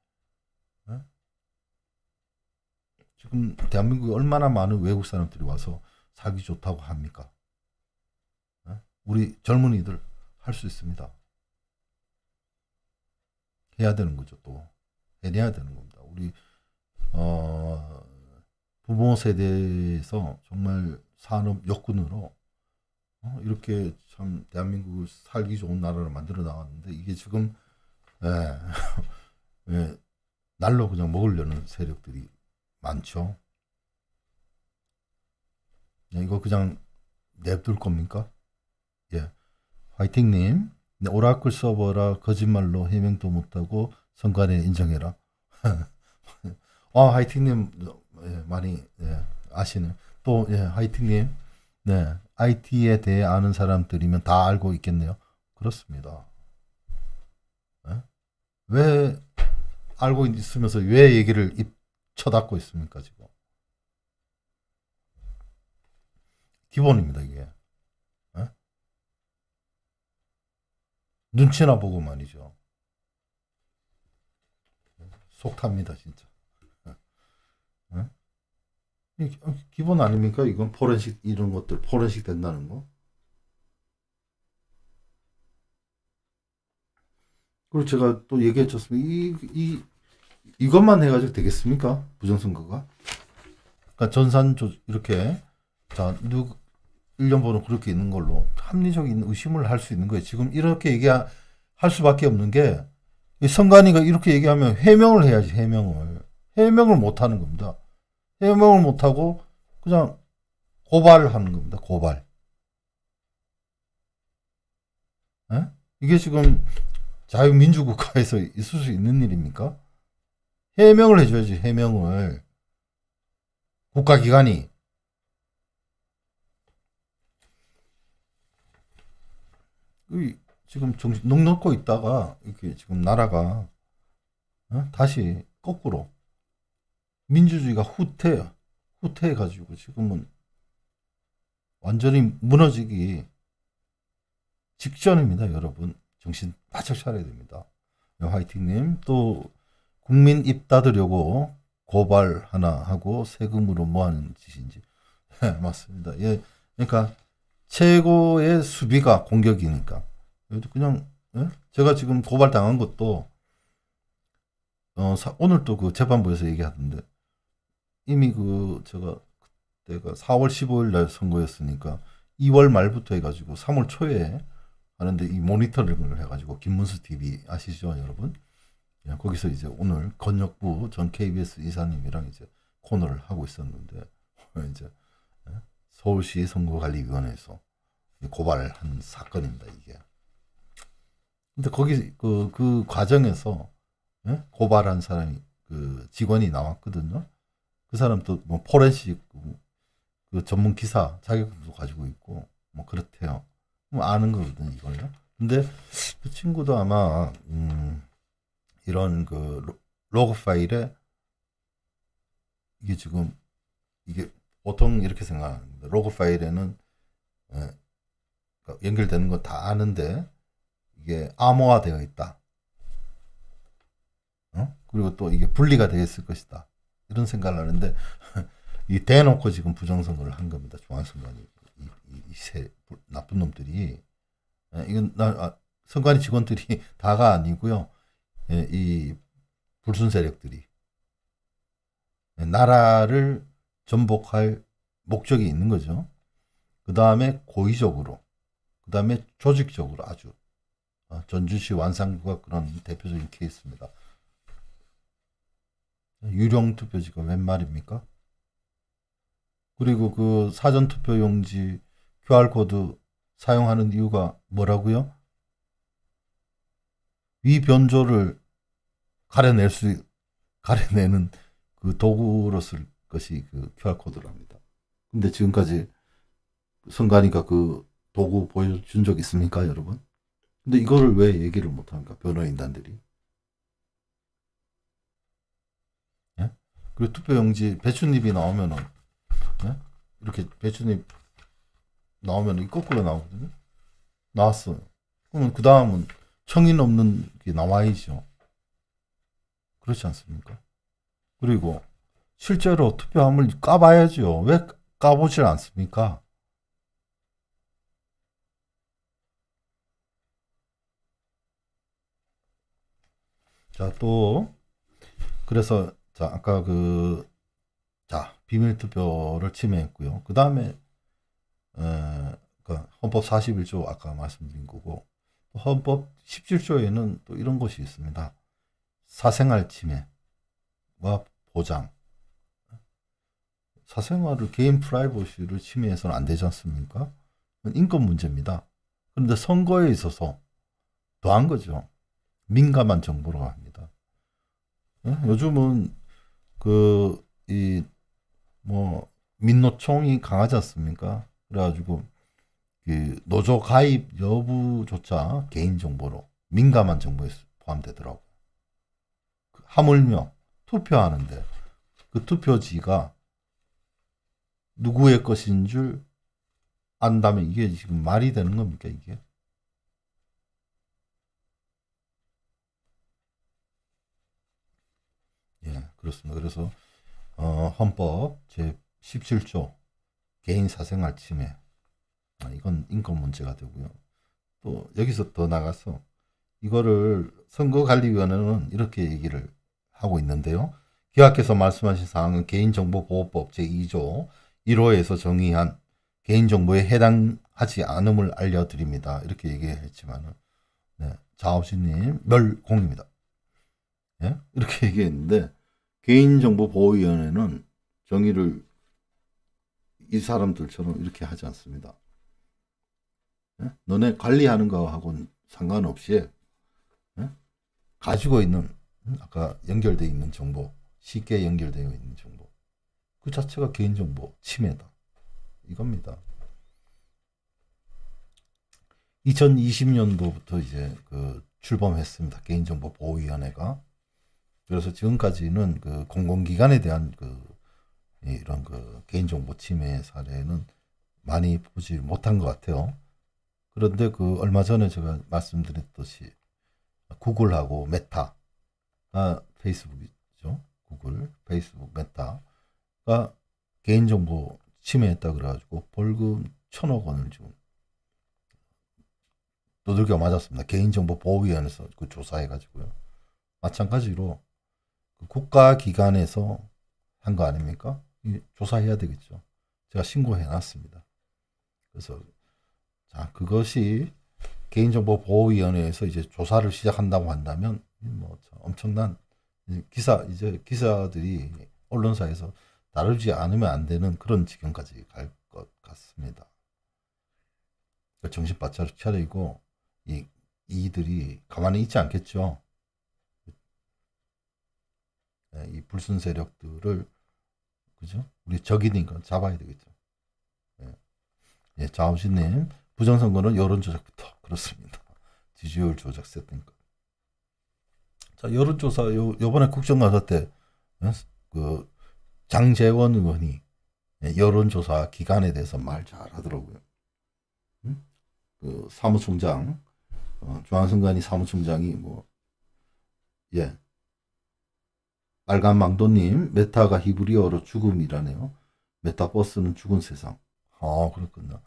지금 대한민국에 얼마나 많은 외국 사람들이 와서 살기 좋다고 합니까? 우리 젊은이들 할 수 있습니다. 해야 되는 거죠. 또 해내야 되는 겁니다. 우리 부모 세대에서 정말 산업 여군으로 이렇게 참 대한민국을 살기 좋은 나라를 만들어 나왔는데 이게 지금 날로 그냥 먹으려는 세력들이 많죠. 이거 그냥 냅둘 겁니까? 예, 화이팅님. 네, 오라클 서버라 거짓말로 해명도 못하고 선관위 인정해라. 화이팅님 많이 아시는 또 화이팅님. 네, IT에 대해 아는 사람들이면 다 알고 있겠네요. 그렇습니다. 왜 알고 있으면서 왜 얘기를 쳐닫고 있습니까 지금? 기본입니다 이게. 눈치나 보고 말이죠. 속 탑니다 진짜. 기본 아닙니까? 이건 포렌식 이런 것들 포렌식 된다는 거. 그리고 제가 또 얘기해줬습니다. 이것만 해가지고 되겠습니까? 부정선거가? 그러니까 전산조 이렇게 자 누구 1년 번호 그렇게 있는 걸로 합리적인 의심을 할 수 있는 거예요. 지금 이렇게 얘기할 수밖에 없는 게 선관위가 이렇게 얘기하면 해명을 해야지. 해명을 못 하는 겁니다. 해명을 못 하고 그냥 고발하는 겁니다. 고발. 이게 지금 자유민주국가에서 있을 수 있는 일입니까? 해명을 해줘야지. 해명을 국가기관이. 지금 정신 넉넉고 있다가 이렇게 지금 나라가 다시 거꾸로 민주주의가 후퇴해가지고 지금은 완전히 무너지기 직전입니다. 여러분 정신 바짝 차려야 됩니다. 화이팅님. 또 국민 입 닫으려고 고발 하나 하고 세금으로 뭐 하는 짓인지. 맞습니다. 예, 그러니까 최고의 수비가 공격이니까. 그냥 제가 지금 고발 당한 것도 오늘 또 그 재판부에서 얘기하던데 이미 제가 그때가 4월 15일 날 선거였으니까 2월 말부터 해가지고 3월 초에 하는데 이 모니터링을 해가지고 김문수 TV 아시죠 여러분? 거기서 이제 오늘 건혁부 전 KBS 이사님이랑 이제 코너를 하고 있었는데 이제 서울시 선거관리위원회에서 고발한 사건입니다 이게. 근데 거기 그 과정에서 고발한 사람이 그 직원이 나왔거든요. 그 사람도 뭐 포렌식 그 전문 기사 자격증도 가지고 있고 뭐 그렇대요. 뭐 아는 거거든요 이걸요. 근데 그 친구도 아마 이런 그 로그 파일에 이게 지금 이게 보통 이렇게 생각합니다. 로그 파일에는 연결되는 거 다 아는데 이게 암호화되어 있다. 그리고 또 이게 분리가 되어 있을 것이다. 이런 생각을 하는데 이 대놓고 지금 부정선거를 한 겁니다. 중앙선관위 이 나쁜 놈들이. 이건 선관위 직원들이 다가 아니고요. 이 불순 세력들이 나라를 전복할 목적이 있는 거죠. 그 다음에 고의적으로, 그 다음에 조직적으로 아주 전주시 완산구가 그런 대표적인 케이스입니다. 유령 투표지가 웬 말입니까? 그리고 그 사전 투표용지 QR코드 사용하는 이유가 뭐라고요? 위 변조를 가려내는 그 도구로 쓸 것이 그 QR코드랍니다. 근데 지금까지 선관위가 그 도구 보여준 적 있습니까, 여러분? 근데 이거를 왜 얘기를 못합니까, 변호인단들이? 예? 그리고 투표용지 배춧잎이 나오면은, 예? 이렇게 배춧잎 나오면 이 거꾸로 나오거든요. 나왔어요. 그러면 그 다음은 청인 없는 게 나와야죠. 그렇지 않습니까? 그리고 실제로 투표함을 까봐야죠. 왜 까보질 않습니까? 자, 또 그래서 자, 아까 비밀 투표를 침해했고요. 그 다음에 헌법 41조 아까 말씀드린 거고, 헌법 17조에는 또 이런 것이 있습니다. 사생활 침해와 보장. 사생활을, 개인 프라이버시를 침해해서는 안 되지 않습니까? 인권 문제입니다. 그런데 선거에 있어서 더한 거죠. 민감한 정보라고 합니다. 요즘은 민노총이 강하지 않습니까? 그래가지고 그 노조 가입 여부조차 개인정보로 민감한 정보에 포함되더라고요. 하물며 투표하는데 그 투표지가 누구의 것인 줄 안다면 이게 지금 말이 되는 겁니까, 이게? 예, 그렇습니다. 그래서 헌법 제 17조 개인 사생활 침해, 이건 인권 문제가 되고요. 또 여기서 더 나가서 이거를 선거관리위원회는 이렇게 얘기를 하고 있는데요. 기각해서 말씀하신 사항은 개인정보보호법 제2조 1호에서 정의한 개인정보에 해당하지 않음을 알려드립니다. 이렇게 얘기했지만은, 네, 자업신님 멸공입니다. 예? 이렇게 얘기했는데, 개인정보보호위원회는 정의를 이 사람들처럼 이렇게 하지 않습니다. 예? 너네 관리하는 거하고는 상관없이, 예? 가지고 있는, 아까 연결되어 있는 정보, 쉽게 연결되어 있는 정보, 그 자체가 개인정보 침해다, 이겁니다. 2020년도부터 이제 출범했습니다. 개인정보보호위원회가. 그래서 지금까지는 그 공공기관에 대한 이런 개인정보 침해 사례는 많이 보지 못한 것 같아요. 그런데 얼마 전에 제가 말씀드렸듯이 구글하고 메타, 페이스북이죠. 구글, 페이스북, 메타가 개인정보 침해했다 그래가지고 벌금 1,000억 원을 지금 두들겨 맞았습니다. 개인정보보호위원회에서 조사해가지고요. 마찬가지로 국가기관에서 한 거 아닙니까? 조사해야 되겠죠. 제가 신고해놨습니다. 그래서 자, 그것이 개인정보보호위원회에서 이제 조사를 시작한다고 한다면 엄청난 기사들이 언론사에서 다루지 않으면 안 되는 그런 지경까지 갈 것 같습니다. 정신 바짝 차리고 이들이 가만히 있지 않겠죠. 이 불순 세력들을, 그죠? 우리 적이니까 잡아야 되겠죠. 예, 자음신님, 부정선거는 여론조작부터. 그렇습니다. 지지율 조작 세팅까. 자, 여론조사, 요번에 국정감사 때, 장재원 의원이 여론조사 기간에 대해서 말 잘하더라고요. 사무총장, 중앙선관위 사무총장이 빨간 망도님, 메타가 히브리어로 죽음이라네요. 메타버스는 죽은 세상. 그렇군요.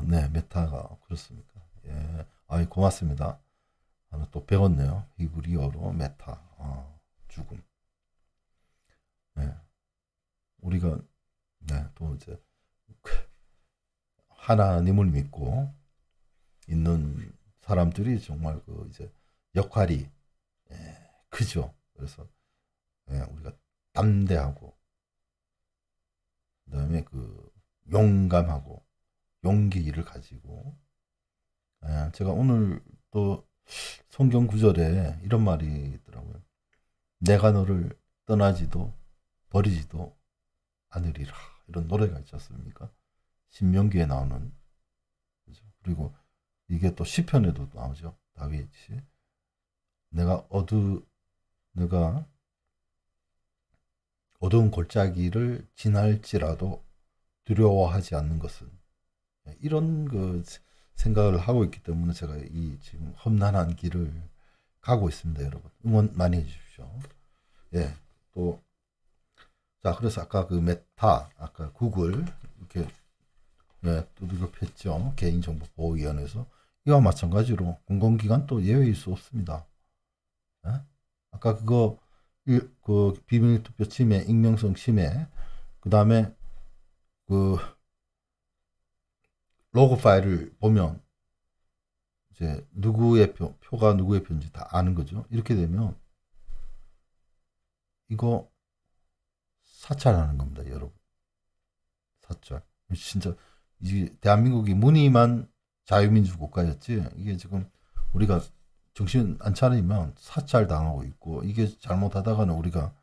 네, 메타가 그렇습니까? 예, 고맙습니다. 하나 또 배웠네요. 히브리어로 메타, 죽음. 네, 우리가 또 이제 하나님을 믿고 있는 사람들이 정말 이제 역할이 크죠. 그래서 우리가 담대하고, 그다음에 용감하고 용기를 가지고, 제가 오늘 또 성경 구절에 이런 말이 있더라고요. 내가 너를 떠나지도 버리지도 않으리라. 이런 노래가 있지 않습니까? 신명기에 나오는. 그죠? 그리고 이게 또 시편에도 나오죠. 다윗이 내가 어두운 골짜기를 지날지라도 두려워하지 않는 것은, 이런 그 생각을 하고 있기 때문에 제가 이 지금 험난한 길을 가고 있습니다, 여러분. 응원 많이 해주십시오. 예, 또, 자, 그래서 아까 그 메타, 아까 구글, 이렇게, 예, 두들겨 팼죠. 개인정보보호위원회에서. 이와 마찬가지로 공공기관 또 예외일 수 없습니다. 예? 아까 그거, 그 비밀투표 침해, 익명성 침해, 그 다음에 그 로그 파일을 보면 이제 누구의 표가 누구의 표인지 다 아는 거죠. 이렇게 되면 이거 사찰하는 겁니다, 여러분. 사찰. 진짜 이게 대한민국이 무늬만 자유민주 국가였지, 이게 지금 우리가 정신 안 차리면 사찰 당하고 있고, 이게 잘못하다가는 우리가,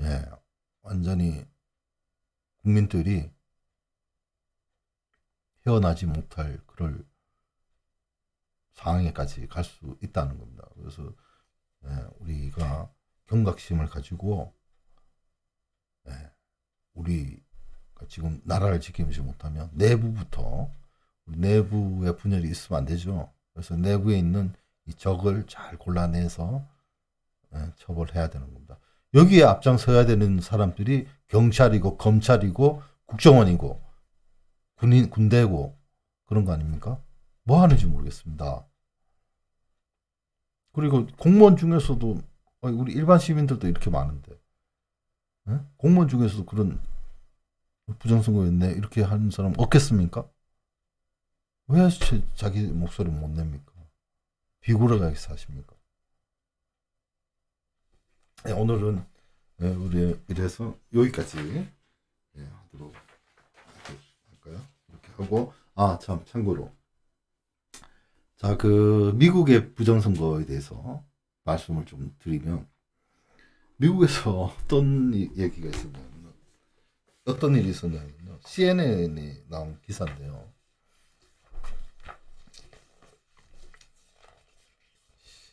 예, 완전히 국민들이 헤어나지 못할 그럴 상황에까지 갈 수 있다는 겁니다. 그래서, 예, 우리가 경각심을 가지고, 예, 우리 지금 나라를 지키지 못하면 내부부터, 우리 내부에 분열이 있으면 안 되죠. 그래서 내부에 있는 이 적을 잘 골라내서, 예, 처벌해야 되는 겁니다. 여기에 앞장서야 되는 사람들이 경찰이고 검찰이고 국정원이고 군대고 그런 거 아닙니까? 뭐 하는지 모르겠습니다. 그리고 공무원 중에서도, 우리 일반 시민들도 이렇게 많은데, 예? 공무원 중에서도 그런 부정선거였네 이렇게 하는 사람 없겠습니까? 왜 자기 목소리 못 냅니까? 비굴하게 사십니까? 네, 오늘은, 네, 우리 이래서 여기까지, 네, 하도록 할까요? 이렇게 하고, 참 참고로, 자, 그 미국의 부정선거에 대해서 말씀을 좀 드리면, 미국에서 어떤 얘기가 있었냐면, 어떤 일이 있었냐면요, CNN에 나온 기사인데요.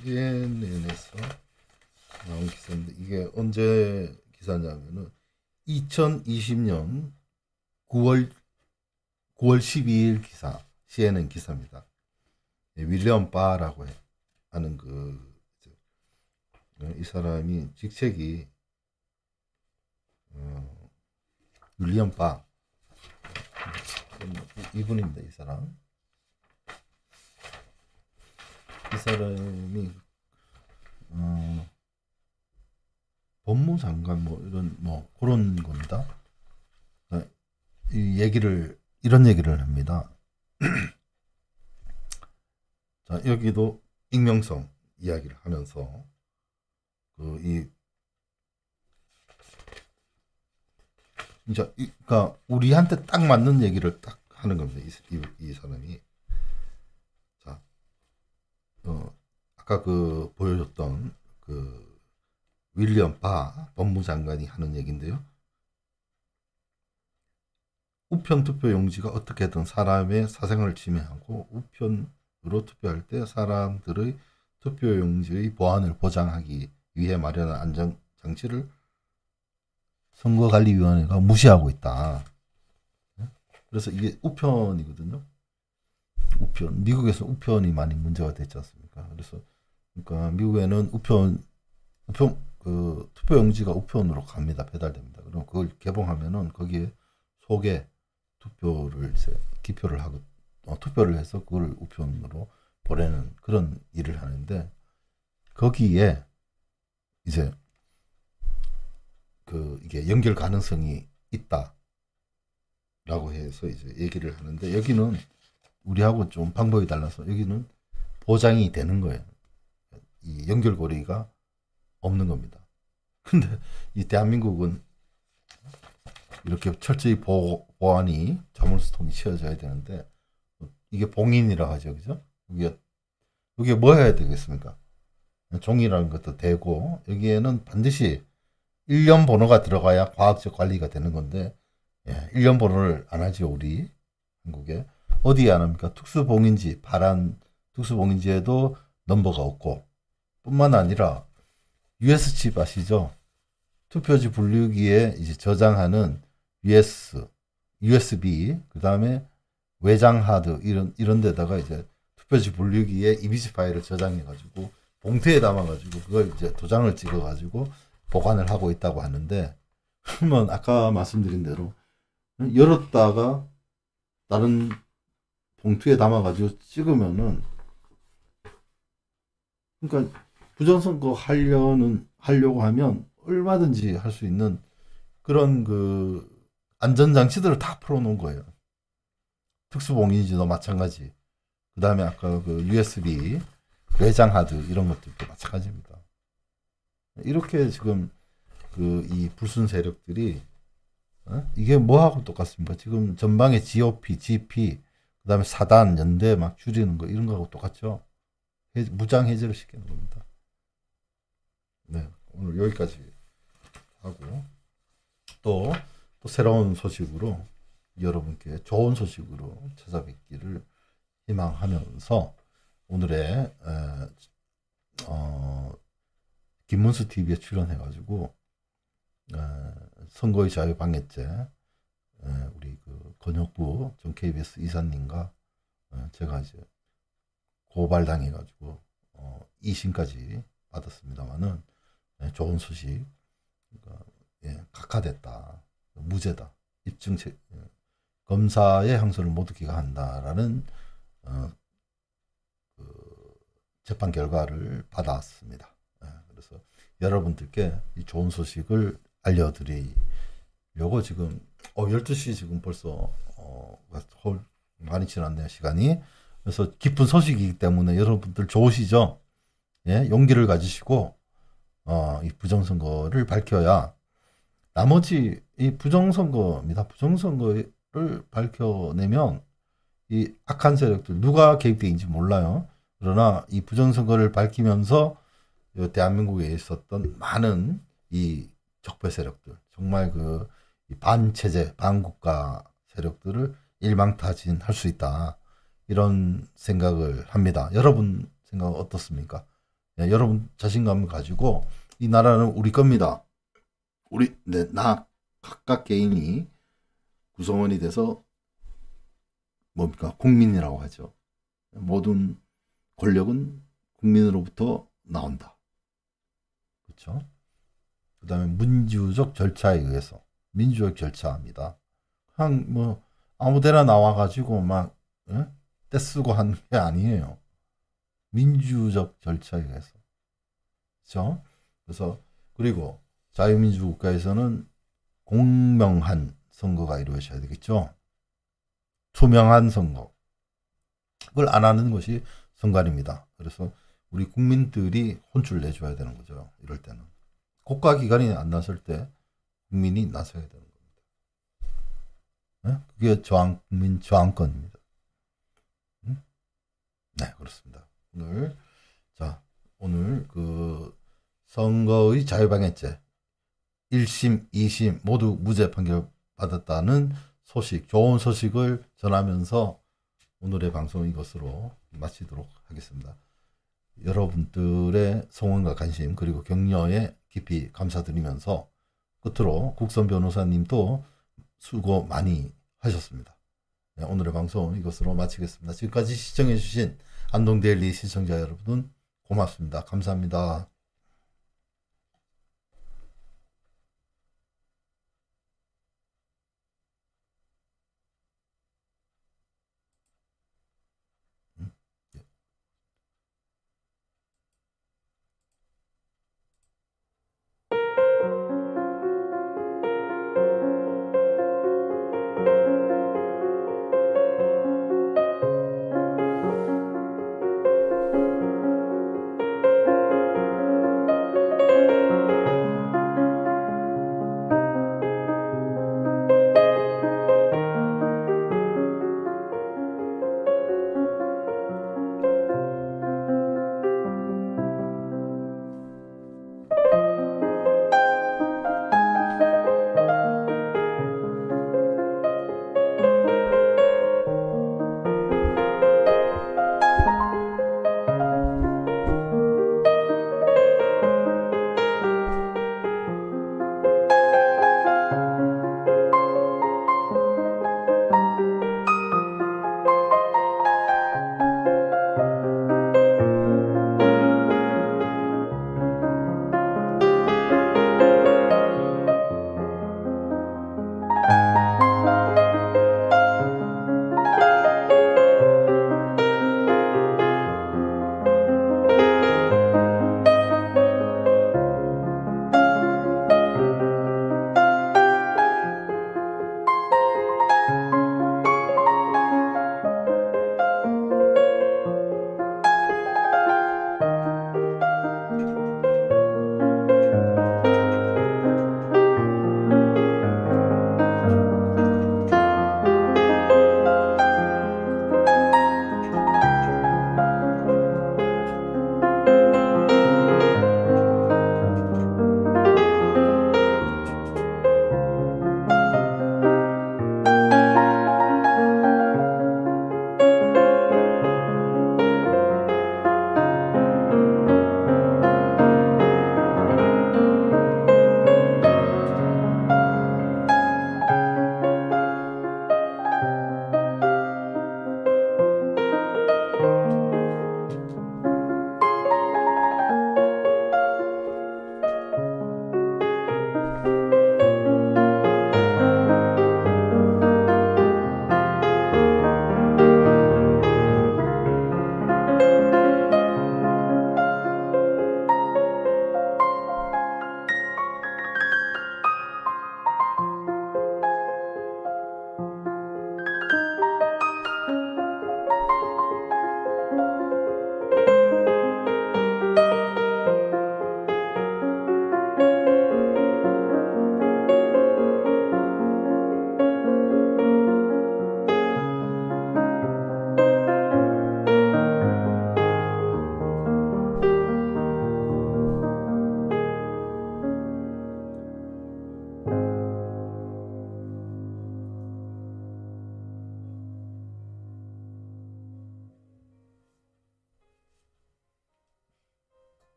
CNN에서 나온 기사인데, 이게 언제 기사냐면은 2020년 9월 12일 기사, CNN 기사입니다. 윌리엄 바라고 하는 이 사람이 직책이, 윌리엄 바, 이분입니다. 이 사람이 법무장관 이런 그런 겁니다. 이런 얘기를 합니다. 자, 여기도 익명성 이야기를 하면서 그러니까 우리한테 딱 맞는 얘기를 딱 하는 겁니다. 이 사람이. 자, 아까 보여줬던 윌리엄 바 법무장관이 하는 얘기인데요. 우편 투표 용지가 어떻게든 사람의 사생활을 침해하고 우편으로 투표할 때 사람들의 투표 용지의 보안을 보장하기 위해 마련한 안전 장치를 선거관리위원회가 무시하고 있다. 그래서 이게 우편이거든요. 우편. 미국에서 우편이 많이 문제가 됐지 않습니까? 그러니까 미국에는 우편 투표 용지가 우편으로 갑니다. 배달됩니다. 그럼 그걸 개봉하면은 거기에 속에 투표를 기표를 하고 투표를 해서 그걸 우편으로 보내는 그런 일을 하는데, 거기에 이제 이게 연결 가능성이 있다라고 해서 이제 얘기를 하는데, 여기는 우리하고 좀 방법이 달라서 여기는 보장이 되는 거예요. 이 연결고리가 없는 겁니다. 근데 이 대한민국은 이렇게 철저히 보안이 자물쇠통이 씌워져야 되는데, 이게 봉인이라 하죠, 그죠? 여기에 뭐 해야 되겠습니까? 종이라는 것도 되고, 여기에는 반드시 일련 번호가 들어가야 과학적 관리가 되는 건데, 예, 일련 번호를 안 하죠, 우리 한국에. 어디에 안 합니까? 특수봉인지, 파란 특수봉인지에도 넘버가 없고, 뿐만 아니라 USB 아시죠? 투표지 분류기에 이제 저장하는 USB, 그 다음에 외장 하드 이런 데다가 이제 투표지 분류기에 이미지 파일을 저장해 가지고 봉투에 담아 가지고 그걸 이제 도장을 찍어 가지고 보관을 하고 있다고 하는데, 그러면 아까 말씀드린 대로 열었다가 다른 봉투에 담아 가지고 찍으면은, 그러니까 부정선거 하려고 하면 얼마든지 할 수 있는 그런 그 안전장치들을 다 풀어놓은 거예요. 특수봉인지도 마찬가지. 그 다음에 아까 그 USB, 외장 하드 이런 것들도 마찬가지입니다. 이렇게 지금 그 이 불순 세력들이, 이게 뭐하고 똑같습니까? 지금 전방에 GOP, GP, 그 다음에 사단, 연대 막 줄이는 거 이런 거하고 똑같죠? 무장 해제를 시키는 겁니다. 네, 오늘 여기까지 하고 또 새로운 소식으로 여러분께 좋은 소식으로 찾아뵙기를 희망하면서 오늘의 김문수 TV에 출연해가지고 선거의 자유방해죄, 우리 그 권혁부 전 KBS 이사님과 제가 이제 고발당해가지고 2심까지 받았습니다만은, 좋은 소식, 그러니까, 예, 각하됐다, 무죄다, 검사의 항소를 모두 기각한다라는 그 재판 결과를 받았습니다. 그래서 여러분들께 이 좋은 소식을 알려드리려고 지금 12시 지금 벌써 많이 지났네요, 시간이. 그래서 깊은 소식이기 때문에 여러분들 좋으시죠? 예, 용기를 가지시고 이 부정선거를 밝혀야, 나머지 이 부정선거입니다. 부정선거를 밝혀내면 이 악한 세력들 누가 개입되는지 몰라요. 그러나 이 부정선거를 밝히면서 대한민국에 있었던 많은 이 적폐 세력들, 정말 그 반체제, 반국가 세력들을 일망타진할 수 있다, 이런 생각을 합니다. 여러분 생각은 어떻습니까? 네, 여러분 자신감을 가지고 이 나라는 우리 겁니다. 나 각각 개인이 구성원이 돼서 뭡니까? 국민이라고 하죠. 모든 권력은 국민으로부터 나온다. 그렇죠? 그 다음에 민주적 절차에 의해서, 민주적 절차입니다. 그냥 뭐 아무데나 나와가지고 막 떼쓰고 하는 게 아니에요. 민주적 절차에 의해서. 그렇죠? 그래서 그리고 자유민주국가에서는 공명한 선거가 이루어져야 되겠죠. 투명한 선거. 그걸 안 하는 것이 선관입니다. 그래서 우리 국민들이 혼쭐 내줘야 되는 거죠. 이럴 때는. 국가기관이 안 나설 때 국민이 나서야 되는 겁니다. 네? 그게 국민 저항권입니다. 네, 그렇습니다. 오늘 그 선거의 자유방해죄 1심, 2심 모두 무죄 판결 받았다는 소식, 좋은 소식을 전하면서 오늘의 방송은 이것으로 마치도록 하겠습니다. 여러분들의 성원과 관심 그리고 격려에 깊이 감사드리면서 끝으로 국선 변호사님도 수고 많이 하셨습니다. 네, 오늘의 방송 이것으로 마치겠습니다. 지금까지 시청해주신 안동데일리 시청자 여러분 고맙습니다. 감사합니다.